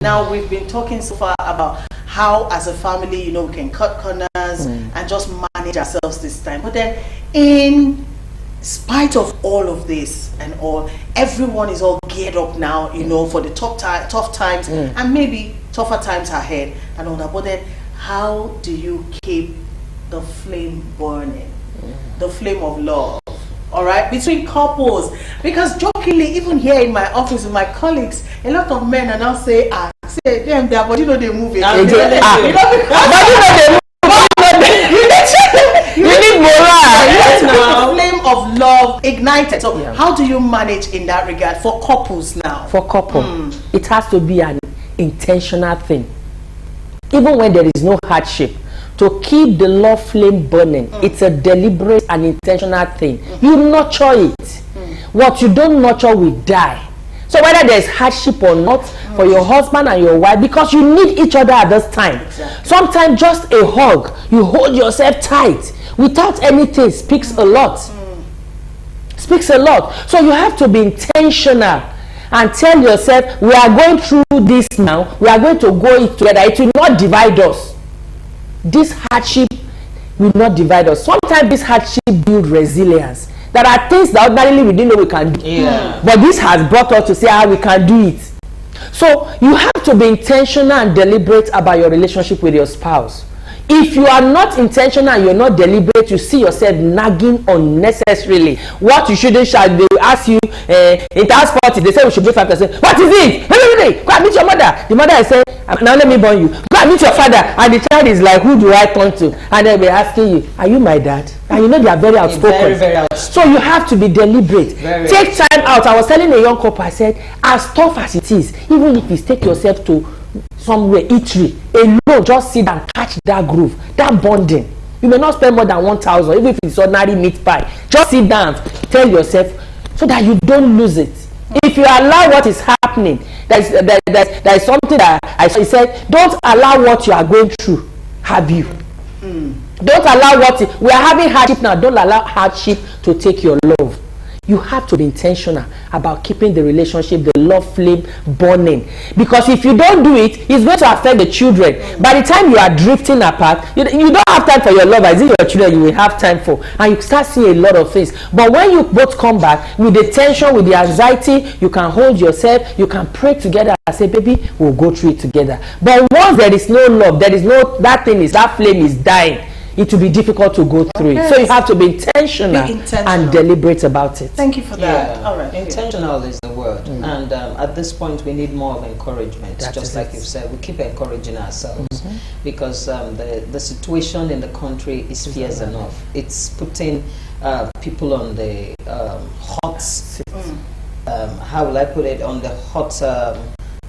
Now we've been talking so far about how as a family, you know, we can cut corners and just manage ourselves this time. But then in spite of all of this and all, everyone is all geared up now, you know, for the tough times and maybe tougher times ahead and all that. But then how do you keep the flame burning, the flame of love, all right, between couples? Because jokingly, even here in my office with my colleagues, a lot of men are now say, say them there, but you know they move it. You need morale. Flame of love ignited. So how do you manage in that regard for couples now? For couple, it has to be an intentional thing. Even when there is no hardship, to keep the love flame burning, it's a deliberate and intentional thing. You nurture it. What you don't nurture will die. So whether there's hardship or not, for your husband and your wife, because you need each other at this time. Exactly. Sometimes just a hug, you hold yourself tight without anything, speaks a lot. Speaks a lot. So you have to be intentional and tell yourself, we are going through this now, we are going to go it together. It will not divide us. This hardship will not divide us. Sometimes this hardship builds resilience. There are things that ordinarily we didn't know we can do. But this has brought us to see how we can do it. So you have to be intentional and deliberate about your relationship with your spouse. If you are not intentional and you're not deliberate, you see yourself nagging unnecessarily. What you shouldn't shall, they will ask you in task 40, they say we should pay 5%. What is it? Go and meet your mother. The mother is saying, now let me born you. Go and meet your father. And the child is like, who do I turn to? And they'll be asking you, are you my dad? And you know they are very outspoken. Very, very outspoken. So you have to be deliberate. Take time out. I was telling a young couple, I said, as tough as it is, even if you take yourself to somewhere eatery alone, just sit and catch that groove, that bonding. You may not spend more than 1,000, even if it's ordinary meat pie. Just sit down, tell yourself, so that you don't lose it. If you allow what is happening, there is something that I said, don't allow what you are going through have you. Don't allow we are having hardship now. Don't allow hardship to take your love. You have to be intentional about keeping the relationship, the love flame burning. Because if you don't do it, it's going to affect the children. By the time you are drifting apart, you don't have time for your love. As if your children you will have time for. And you start seeing a lot of things. But when you both come back, with the tension, with the anxiety, you can hold yourself, you can pray together and say, baby, we'll go through it together. But once there is no love, that flame is dying. It will be difficult to go through it. So you have to be intentional and deliberate about it. Thank you for that. Yeah. All right. Intentional is the word. And at this point, we need more of encouragement. Just like you've said, we keep encouraging ourselves because the situation in the country is fierce enough. It's putting people on the hot seat. How will I put it? On the hot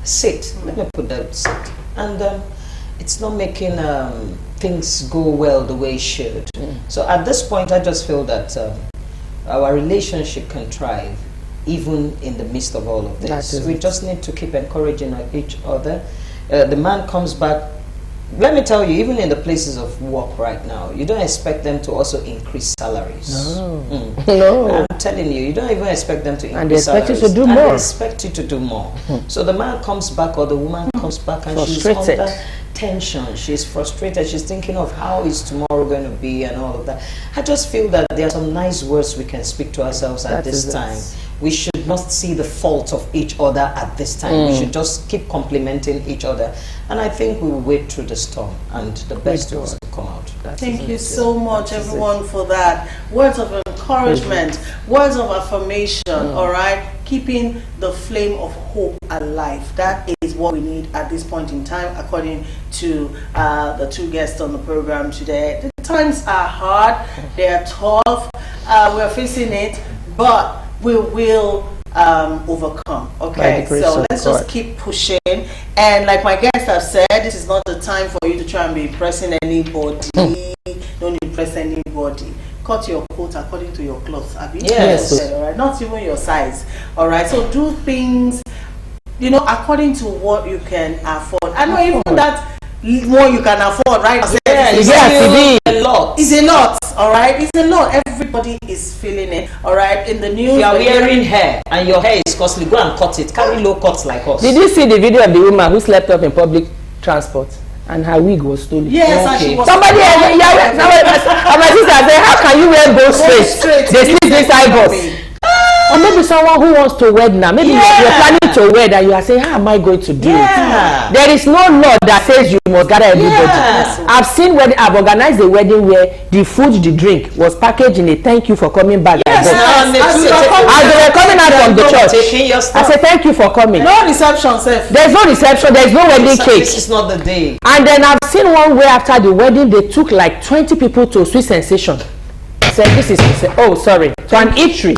seat. Let me put that seat. And it's not making things go well the way it should. So at this point, I just feel that our relationship can thrive even in the midst of all of this. We just need to keep encouraging each other. The man comes back. Let me tell you, even in the places of work right now, you don't expect them to also increase salaries. No. I'm telling you, you don't even expect them to increase salaries. And they expect you to do more. They expect you to do more. So the man comes back or the woman comes back and she's under tension, she's frustrated, she's thinking of how is tomorrow going to be and all of that. I just feel that there are some nice words we can speak to ourselves at this time. We should not see the fault of each other at this time. We should just keep complimenting each other. And I think we will wait through the storm and the best will come out. Thank you so much, everyone, for that. Words of encouragement, words of affirmation, all right? Keeping the flame of hope alive. That is what we need at this point in time, according to the two guests on the program today. The times are hard, they are tough, we're facing it, but we will overcome. Okay, so let's just keep pushing. And like my guests have said, this is not the time for you to try and be impressing anybody. Don't impress anybody. Cut your coat according to your clothes. Yes. All right, not even your size. All right, so do things, you know, according to what you can afford. I know even that more you can afford, right? Yeah, it's a lot. It's a lot. all right? It's a lot. Everybody is feeling it, all right? In the news, if you are wearing hair and your hair is costly, go and cut it. Carry low cuts like us. Did you see the video of the woman who slept up in public transport and her wig was stolen? Yes, and she was somebody and my sister said, how can you wear both straight? They sleep inside bus. Or maybe someone who wants to wed now. Maybe you're planning to wed and you are saying, how am I going to do it? There is no law that says you must gather everybody. I've seen wedding, I've organized a wedding where the food, the drink was packaged in a thank you for coming back. Yes, as they were coming out from the church, I said thank you for coming. No reception, sir. There's no reception, there's no wedding cake. This is not the day. And then I've seen one where after the wedding, they took like 20 people to Sweet Sensation. Said this is to an eatery.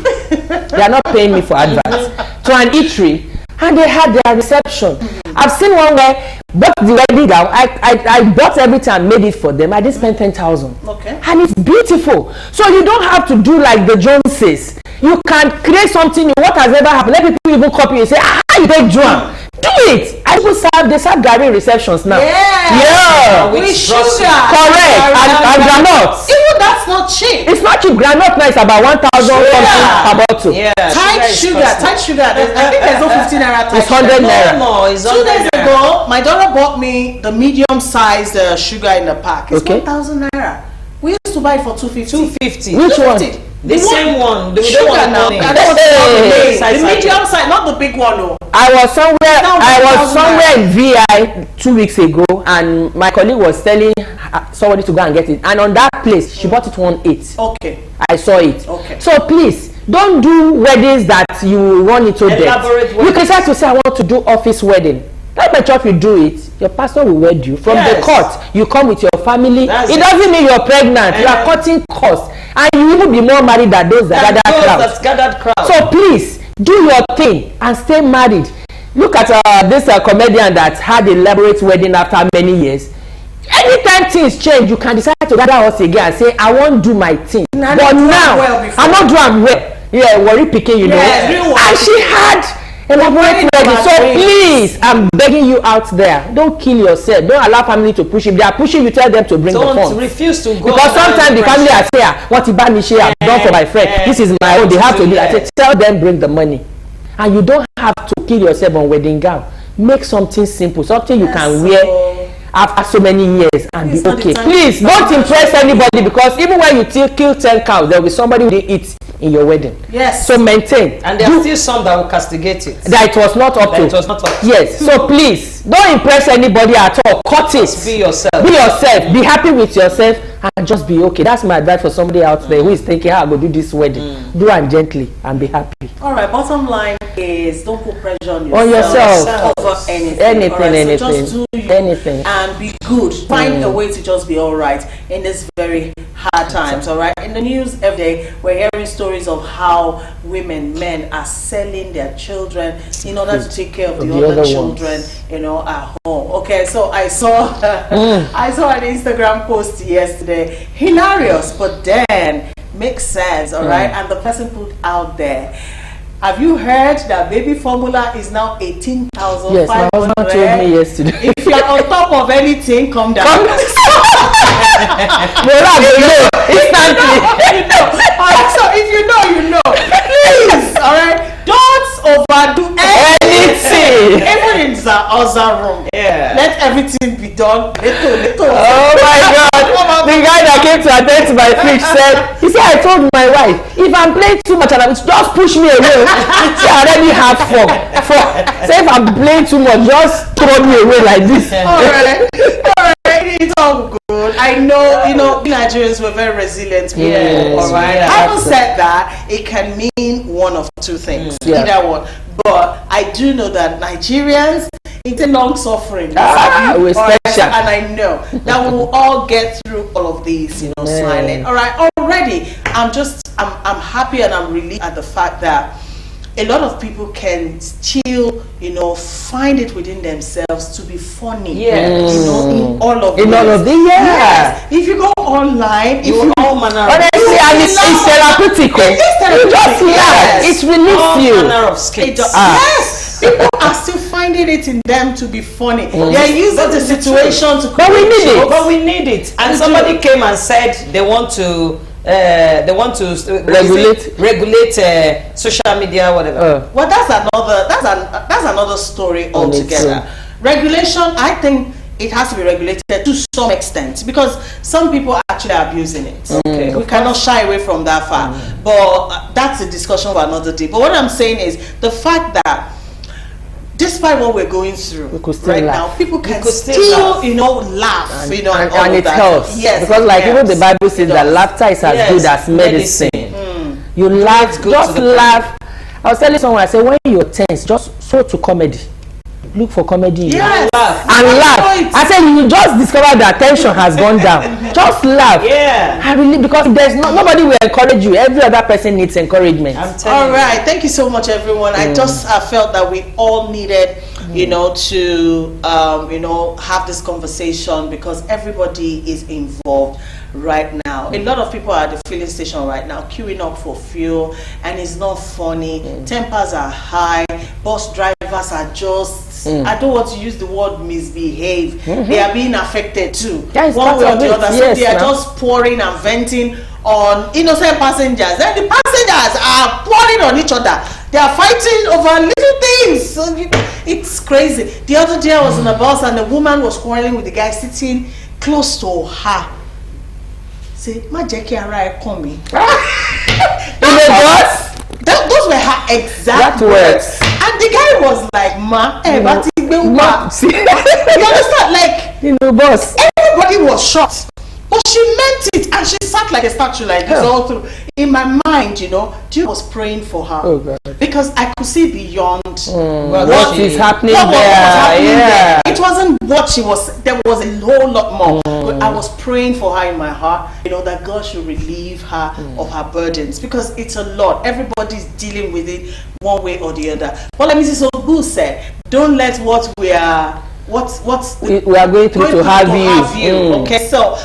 They are not paying me for adverts. To an eatery, and they had their reception. I've seen one where bought the wedding gown. I bought everything and made it for them. I didn't spend 10,000. Okay. And it's beautiful. So you don't have to do like the Joneses. You can create something new. What has ever happened? Let people even copy and say, you take Joan. Do it. I will they serve Gary receptions now. Yeah. With sugar. Correct. And granite. Even that's not cheap. It's not cheap. Granite now is about 1,000 something per bottle. Yeah. Tight sugar. I think there's no 15 naira. It's 100 naira. No, it's 2 days ago, my daughter bought me the medium-sized sugar in the pack. It's 1,000 naira. We used to buy it for 250. 250. Which one? The same one. The sugar now. The medium size, not the big one. No. I was somewhere in VI 2 weeks ago, and my colleague was telling somebody to go and get it. And on that place, she bought it 1.8. Okay. I saw it. Okay. So please, don't do weddings that you run into debt. You can start to say, I want to do office wedding. Let my church will do it. Your pastor will wed you. From the court, you come with your family. It doesn't mean you're pregnant. You are cutting costs. And you will be more married than those that gathered crowd. So please, do your thing and stay married. Look at this comedian that had a elaborate wedding after many years. Anytime things change, you can decide to gather us again and say, I won't do my thing. But now, I'm not doing well. Yeah, worry picking, you know. And she had elaborate wedding. So please, I'm begging you out there, don't kill yourself. Don't allow family to push you. If they are pushing you, tell them to bring the funds. Don't refuse to go. Because sometimes the family are saying, what you buy me share, I've done for my friend. This is my own. They have to do. I say, tell them bring the money. And you don't have to kill yourself on wedding gown. Make something simple, something you can wear after so many years and be okay. Please don't impress anybody, because even when you kill 10 cows, there will be somebody who will eat in your wedding. Yes. So maintain. And there are still some that will castigate it. That it was not up to. Yes. So please don't impress anybody at all. Cut it. Be yourself. Be yourself. Be happy with yourself and just be okay. That's my advice for somebody out there who is thinking, how I go do this wedding. Do it gently and be happy. All right. Bottom line is, don't put pressure on yourself. Over anything. Anything. So just do you and be good. Find a way to just be all right in this very hard times. All right. In the news every day, we're hearing stories of how women, men are selling their children in order to take care of the other children, you know, at home. Okay. So I saw I saw an Instagram post yesterday, hilarious, but then makes sense. All right. And the person put out there, have you heard that baby formula is now 18,500? Yes, my husband told me yesterday. If you're on top of anything, come down. Instantly. Alright, so if you know, you know. Please, alright, don't overdo anything. Even in the other room. Let everything be done little. Oh my God. The guy that came to attend to my fridge said, I told my wife, if I'm playing too much, just push me away. See, I already have four. Say if I'm playing too much, just throw me away like this. Alright, it's all good. I know, you know, Nigerians were very resilient people. All right. Having said that, it can mean one of two things. Either one. But I do know that Nigerians, it's a long suffering. We're special. And I know that we will all get through all of these, you know, smiling. All right. Already, I'm happy and I'm relieved at the fact that a lot of people can still, you know, find it within themselves to be funny. You know, in all of these. Yes. If you go online, you all manner. Honestly, and it's therapeutic. You just laugh. It relieves you. All manner of skits. Yes. People are still finding it in them to be funny. They're using the situation to. But we need it. And somebody came and said they want to They want to regulate social media, whatever. Well, that's another story altogether. Regulation, I think it has to be regulated to some extent because some people are actually abusing it. Okay, we cannot shy away from that fact. But that's a discussion for another day. But what I'm saying is the fact that despite what we're going through right now, people can still laugh, and it helps. Yes, because like even the Bible says that laughter is as good as medicine. You laugh, just laugh. I was telling someone, I said, when you're tense, just throw to comedy. Look for comedy. Yes. And laugh. I said, you just discover that tension has gone down. Just laugh. Yeah. I really, because there's nobody will encourage you. Every other person needs encouragement. I'm telling you. All right. Thank you so much, everyone. I just felt that we all needed, to, have this conversation because everybody is involved right now. A lot of people are at the filling station right now queuing up for fuel, and it's not funny. Tempers are high. Bus drivers are just, I don't want to use the word misbehave. They are being affected too. One way or the other. So they are just pouring and venting on innocent passengers. Then the passengers are pouring on each other. They are fighting over little things. So it's crazy. The other day I was on a bus and the woman was quarreling with the guy sitting close to her. Say, "Ma jeki ara e kon mi." Those were her exact words. And the guy was like, "Ma, you understand? Like, boss." Everybody was shocked. But she meant it, and she sat like a statue like this all through. In my mind, Dieu was praying for her. Oh, God. Because I could see beyond what is happening there. There. It wasn't what she was, there was a whole lot more. But I was praying for her in my heart, that God should relieve her of her burdens. Because it's a lot. Everybody's dealing with it one way or the other. But like Mrs. Ogu said, don't let what we are... we are going through to have you. Okay, so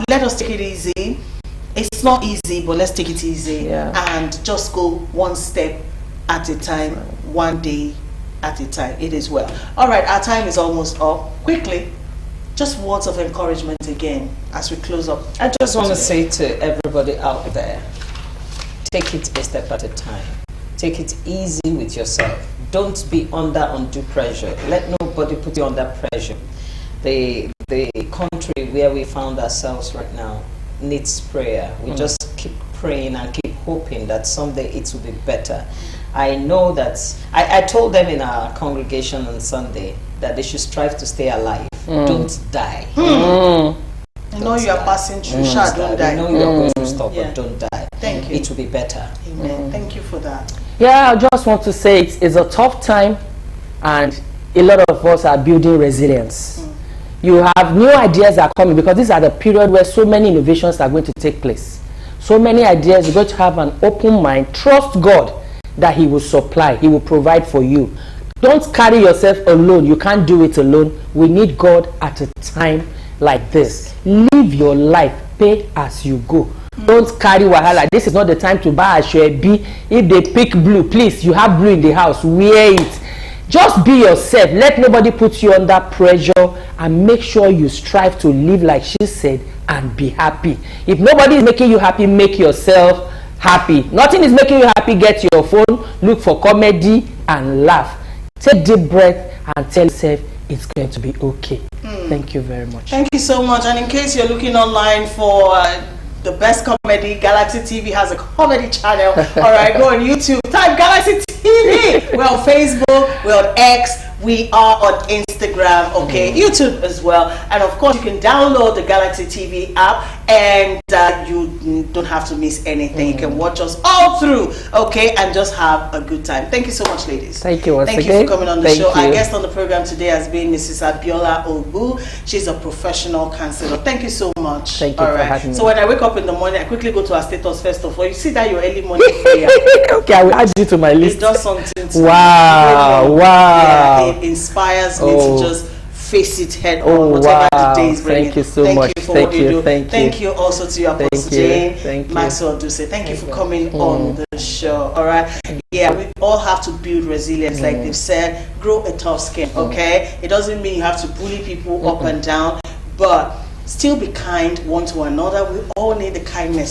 let us take it easy. It's not easy, but let's take it easy and just go one step at a time, one day at a time. It is well. All right, our time is almost up. Quickly, just words of encouragement again as we close up. I just want to say to everybody out there, take it a step at a time. Take it easy with yourself. Don't be under undue pressure. Let nobody put you under pressure. The country where we found ourselves right now needs prayer. We just keep praying and keep hoping that someday it will be better. I know that I told them in our congregation on Sunday that they should strive to stay alive. Don't die. I know you are passing through. Don't die. I know you are going through stuff, but don't die. Thank you. It will be better. Amen. Thank you for that. Yeah, I just want to say it's a tough time, and a lot of us are building resilience. You have new ideas are coming because these are the period where so many innovations are going to take place. So many ideas. You're going to have an open mind. Trust God that He will supply. He will provide for you. Don't carry yourself alone. You can't do it alone. We need God at a time like this. Live your life. Pay as you go. Don't carry wahala. This is not the time to buy a shebi. If they pick blue, please, you have blue in the house, wear it. Just be yourself. Let nobody put you under pressure, and make sure you strive to live like she said and be happy. If nobody is making you happy, make yourself happy. Nothing is making you happy, get your phone, look for comedy and laugh. Take deep breath and tell yourself it's going to be okay. Thank you very much. Thank you so much. And in case you're looking online for the best comedy, Galaxy TV has a comedy channel. All right, go on YouTube, type Galaxy TV. We're on Facebook, we're on X, we are on Instagram, okay, YouTube as well. And of course, you can download the Galaxy TV app, and you don't have to miss anything. You can watch us all through, okay, and just have a good time. Thank you so much, ladies. Thank you once again. Thank you for coming on the show. Our guest on the program today has been Mrs. Abiola Ogu. She's a professional counselor. Thank you so much. Thank you for having me. So when I wake up in the morning, I quickly go to our status first of all. You see that your early morning prayer. Okay, I will add you to my list. It does something to wow, me. Wow. Yeah, it inspires me to just face it head on, whatever the day is bringing. Thank you so much. Thank you for what you do. Thank you also to your Apostle Jane, Maxwell Duse. Thank you for coming on the show. All right. Yeah, we all have to build resilience, like they've said. Grow a tough skin. Okay. It doesn't mean you have to bully people up and down, but still be kind one to another. We all need the kindness